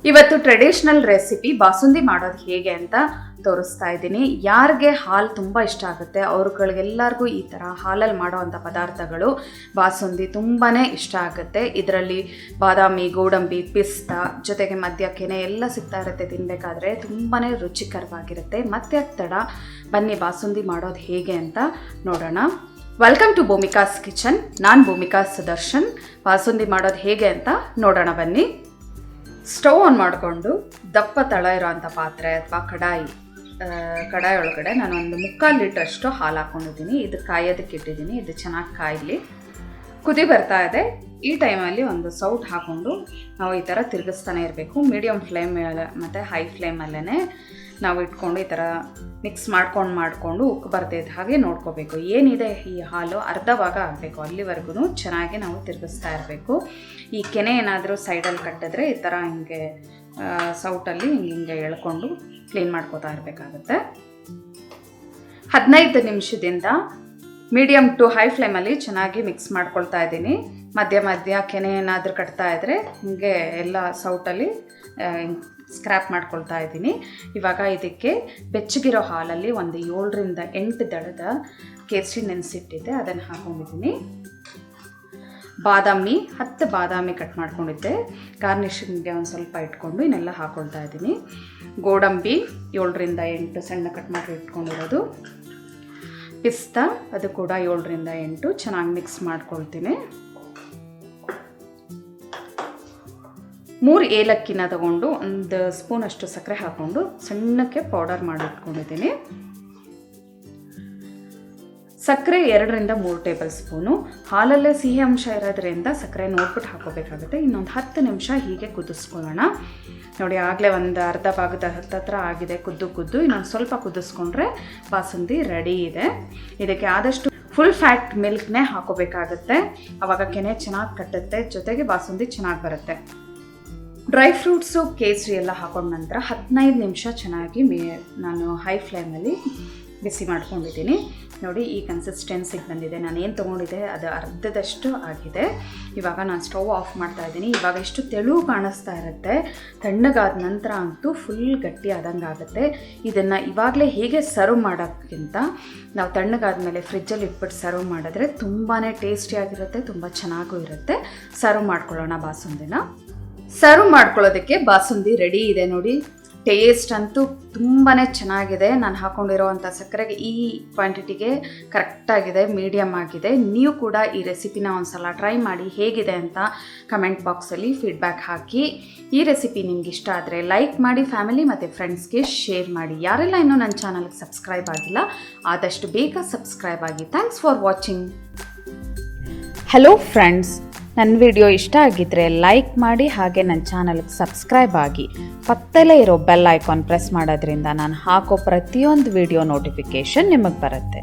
ಇವತ್ತು traditional recipe basundi ಮಾಡೋದು ಹೇಗೆ ಅಂತ ತೋರಿಸ್ತಾ ಇದ್ದೀನಿ. ಯಾರಿಗೆ ಹಾಲು ತುಂಬ ಇಷ್ಟ ಆಗುತ್ತೆ ಅವ್ರುಗಳಿಗೆಲ್ಲರಿಗೂ ಈ ಥರ ಹಾಲಲ್ಲಿ ಮಾಡೋವಂಥ ಪದಾರ್ಥಗಳು ಬಾಸುಂದಿ ತುಂಬಾ ಇಷ್ಟ ಆಗುತ್ತೆ. ಇದರಲ್ಲಿ ಬಾದಾಮಿ, ಗೋಡಂಬಿ, ಪಿಸ್ತಾ ಜೊತೆಗೆ ಮಧ್ಯ ಕೆನೆ ಎಲ್ಲ ಸಿಗ್ತಾ ಇರುತ್ತೆ. ತಿನ್ನಬೇಕಾದ್ರೆ ತುಂಬಾ ರುಚಿಕರವಾಗಿರುತ್ತೆ. ಮತ್ತೆ ತಡ ಬನ್ನಿ ಬಾಸುಂದಿ ಮಾಡೋದು ಹೇಗೆ ಅಂತ ನೋಡೋಣ. Welcome to Bhumika's kitchen. ನಾನು ಭೂಮಿಕಾ ಸುದರ್ಶನ್. ಬಾಸುಂದಿ ಮಾಡೋದು ಹೇಗೆ ಅಂತ ನೋಡೋಣ ಬನ್ನಿ. ಸ್ಟವ್ ಆನ್ ಮಾಡಿಕೊಂಡು ದಪ್ಪ ತಳ ಇರೋವಂಥ ಪಾತ್ರೆ ಅಥವಾ ಕಡಾಯಿ ಒಳಗಡೆ ನಾನು ಒಂದು 3/4 ಲೀಟ್ರಷ್ಟು ಹಾಲು ಹಾಕ್ಕೊಂಡಿದ್ದೀನಿ. ಇದು ಕಾಯೋದಕ್ಕೆ ಇಟ್ಟಿದ್ದೀನಿ. ಇದು ಚೆನ್ನಾಗಿ ಕಾಯಲಿ. ಕುದಿ ಬರ್ತಾ ಇದೆ. ಈ ಟೈಮಲ್ಲಿ ಒಂದು ಸೌಟ್ ಹಾಕ್ಕೊಂಡು ನಾವು ಈ ಥರ ತಿರುಗಿಸ್ತಾನೆ ಇರಬೇಕು. ಮೀಡಿಯಮ್ ಫ್ಲೇಮ್ ಮತ್ತು ಹೈ ಫ್ಲೇಮಲ್ಲೇ ನಾವು ಇಟ್ಕೊಂಡು ಈ ಥರ ಮಿಕ್ಸ್ ಮಾಡಿಕೊಂಡು ಉಕ್ಕು ಬರ್ತಿದ್ದ ಹಾಗೆ ನೋಡ್ಕೋಬೇಕು. ಏನಿದೆ ಈ ಹಾಲು ಅರ್ಧ ಭಾಗ ಆಗಬೇಕು, ಅಲ್ಲಿವರೆಗೂ ಚೆನ್ನಾಗಿ ನಾವು ತಿರುಗಿಸ್ತಾ ಇರಬೇಕು. ಈ ಕೆನೆ ಏನಾದರೂ ಸೈಡಲ್ಲಿ ಕಟ್ಟಿದ್ರೆ ಈ ಥರ ಹಿಂಗೆ ಸೌಟಲ್ಲಿ ಹಿಂಗೆ ಎಳ್ಕೊಂಡು ಕ್ಲೀನ್ ಮಾಡ್ಕೋತಾ ಇರಬೇಕಾಗುತ್ತೆ. 15 ನಿಮಿಷದಿಂದ ಮೀಡಿಯಮ್ ಟು ಹೈ ಫ್ಲೇಮಲ್ಲಿ ಚೆನ್ನಾಗಿ ಮಿಕ್ಸ್ ಮಾಡ್ಕೊಳ್ತಾ ಇದ್ದೀನಿ. ಮಧ್ಯ ಕೆನೆ ಏನಾದರೂ ಕಟ್ತಾ ಇದ್ದರೆ ಹಿಂಗೆ ಎಲ್ಲ ಸೌಟಲ್ಲಿ ಸ್ಕ್ರ್ಯಾಪ್ ಮಾಡ್ಕೊಳ್ತಾ ಇದ್ದೀನಿ. ಇವಾಗ ಇದಕ್ಕೆ ಬೆಚ್ಚಗಿರೋ ಹಾಲಲ್ಲಿ ಒಂದು 7ರಿಂದ 8 ದಳದ ಕೇಸರಿ ನೆನೆಸಿಟ್ಟಿದ್ದೆ, ಅದನ್ನು ಹಾಕೊಂಡಿದ್ದೀನಿ. ಬಾದಾಮಿ 10 ಬಾದಾಮಿ ಕಟ್ ಮಾಡ್ಕೊಂಡಿದ್ದೆ, ಗಾರ್ನಿಷಿಂಗ್ಗೆ ಒಂದು ಸ್ವಲ್ಪ ಇಟ್ಕೊಂಡು ಇನ್ನೆಲ್ಲ ಹಾಕ್ಕೊಳ್ತಾ ಇದ್ದೀನಿ. ಗೋಡಂಬಿ 7ರಿಂದ 8 ಸಣ್ಣ ಕಟ್ ಮಾಡಿ ಇಟ್ಕೊಂಡಿರೋದು. ಪಿಸ್ತಾ ಅದು ಕೂಡ 7ರಿಂದ 8 ಚೆನ್ನಾಗಿ ಮಿಕ್ಸ್ ಮಾಡ್ಕೊಳ್ತೀನಿ. 3 ಏಲಕ್ಕಿನ ತಗೊಂಡು 1 ಸ್ಪೂನಷ್ಟು ಸಕ್ಕರೆ ಹಾಕ್ಕೊಂಡು ಸಣ್ಣಕ್ಕೆ ಪೌಡರ್ ಮಾಡಿ ಇಟ್ಕೊಂಡಿದ್ದೀನಿ. ಸಕ್ಕರೆ 2ರಿಂದ 3 ಟೇಬಲ್ ಸ್ಪೂನು. ಹಾಲಲ್ಲೇ ಸಿಹಿ ಅಂಶ ಇರೋದ್ರಿಂದ ಸಕ್ಕರೆ ನೋಡ್ಬಿಟ್ಟು ಹಾಕೋಬೇಕಾಗುತ್ತೆ. ಇನ್ನೊಂದು 10 ನಿಮಿಷ ಹೀಗೆ ಕುದಿಸ್ಕೊಳ್ಳೋಣ. ನೋಡಿ, ಆಗಲೇ ಒಂದು ಅರ್ಧ ಭಾಗದ ಹತ್ತಿರ ಆಗಿದೆ ಕುದ್ದು. ಇನ್ನೊಂದು ಸ್ವಲ್ಪ ಕುದಿಸ್ಕೊಂಡ್ರೆ ಬಾಸುಂದಿ ರೆಡಿ ಇದೆ. ಇದಕ್ಕೆ ಆದಷ್ಟು ಫುಲ್ ಫ್ಯಾಟ್ ಮಿಲ್ಕ್ನೇ ಹಾಕೋಬೇಕಾಗುತ್ತೆ. ಆವಾಗ ಕೆನೆ ಚೆನ್ನಾಗಿ ಕಟ್ಟುತ್ತೆ, ಜೊತೆಗೆ ಬಾಸುಂದಿ ಚೆನ್ನಾಗಿ ಬರುತ್ತೆ. ಡ್ರೈ ಫ್ರೂಟ್ಸು, ಕೇಸರಿ ಎಲ್ಲ ಹಾಕೊಂಡ ನಂತರ 15 ನಿಮಿಷ ಚೆನ್ನಾಗಿ ನಾನು ಹೈ ಫ್ಲೇಮಲ್ಲಿ ಬಿಸಿ ಮಾಡ್ಕೊಂಡಿದ್ದೀನಿ. ನೋಡಿ, ಈ ಕನ್ಸಿಸ್ಟೆನ್ಸಿಗೆ ಬಂದಿದೆ. ನಾನೇನು ತೊಗೊಂಡಿದ್ದೆ ಅದು ಅರ್ಧದಷ್ಟು ಆಗಿದೆ. ಇವಾಗ ನಾನು ಸ್ಟವ್ ಆಫ್ ಮಾಡ್ತಾ ಇದ್ದೀನಿ. ಇವಾಗ ಎಷ್ಟು ತೆಳು ಕಾಣಿಸ್ತಾ ಇರುತ್ತೆ. ತಣ್ಣಗಾದ ನಂತರ ಅಂತೂ ಫುಲ್ ಗಟ್ಟಿ ಆದಂಗೆ ಆಗುತ್ತೆ. ಇದನ್ನು ಇವಾಗಲೇ ಹೇಗೆ ಸರ್ವ್ ಮಾಡೋಕ್ಕಿಂತ ನಾವು ತಣ್ಣಗಾದ ಮೇಲೆ ಫ್ರಿಜ್ಜಲ್ಲಿ ಇಟ್ಬಿಟ್ಟು ಸರ್ವ್ ಮಾಡಿದ್ರೆ ತುಂಬಾ ಟೇಸ್ಟಿಯಾಗಿರುತ್ತೆ, ತುಂಬ ಚೆನ್ನಾಗೂ ಇರುತ್ತೆ. ಸರ್ವ್ ಮಾಡ್ಕೊಳ್ಳೋಣ ಬಾಸುಂದಿನ. ಸರ್ವ್ ಮಾಡ್ಕೊಳ್ಳೋದಕ್ಕೆ ಬಾಸುಂದಿ ರೆಡಿ ಇದೆ. ನೋಡಿ, ಟೇಸ್ಟ್ ಅಂತೂ ತುಂಬಾ ಚೆನ್ನಾಗಿದೆ. ನಾನು ಹಾಕ್ಕೊಂಡಿರೋವಂಥ ಸಕ್ಕರೆಗೆ ಈ ಕ್ವಾಂಟಿಟಿಗೆ ಕರೆಕ್ಟಾಗಿದೆ, ಮೀಡಿಯಮ್ ಆಗಿದೆ. ನೀವು ಕೂಡ ಈ ರೆಸಿಪಿನ ಒಂದು ಸಲ ಟ್ರೈ ಮಾಡಿ, ಹೇಗಿದೆ ಅಂತ ಕಮೆಂಟ್ ಬಾಕ್ಸಲ್ಲಿ ಫೀಡ್ಬ್ಯಾಕ್ ಹಾಕಿ. ಈ ರೆಸಿಪಿ ನಿಮ್ಗೆ ಇಷ್ಟ ಆದರೆ ಲೈಕ್ ಮಾಡಿ, ಫ್ಯಾಮಿಲಿ ಮತ್ತು ಫ್ರೆಂಡ್ಸ್ಗೆ ಶೇರ್ ಮಾಡಿ. ಯಾರೆಲ್ಲ ಇನ್ನೂ ನನ್ನ ಚಾನಲ್ಗೆ ಸಬ್ಸ್ಕ್ರೈಬ್ ಆಗಿಲ್ಲ ಆದಷ್ಟು ಬೇಗ ಸಬ್ಸ್ಕ್ರೈಬ್ ಆಗಿ. Thanks for watching. Hello friends, ನನ್ನ ವಿಡಿಯೋ ಇಷ್ಟ ಆಗಿದ್ದರೆ ಲೈಕ್ ಮಾಡಿ, ಹಾಗೆ ನನ್ನ ಚಾನಲ್ಗೆ ಸಬ್ಸ್ಕ್ರೈಬ್ ಆಗಿ. ಪಕ್ಕದಲ್ಲೇ ಇರೋ ಬೆಲ್ ಐಕಾನ್ ಪ್ರೆಸ್ ಮಾಡೋದ್ರಿಂದ ನಾನು ಹಾಕೋ ಪ್ರತಿಯೊಂದು ವಿಡಿಯೋ ನೋಟಿಫಿಕೇಷನ್ ನಿಮಗೆ ಬರುತ್ತೆ.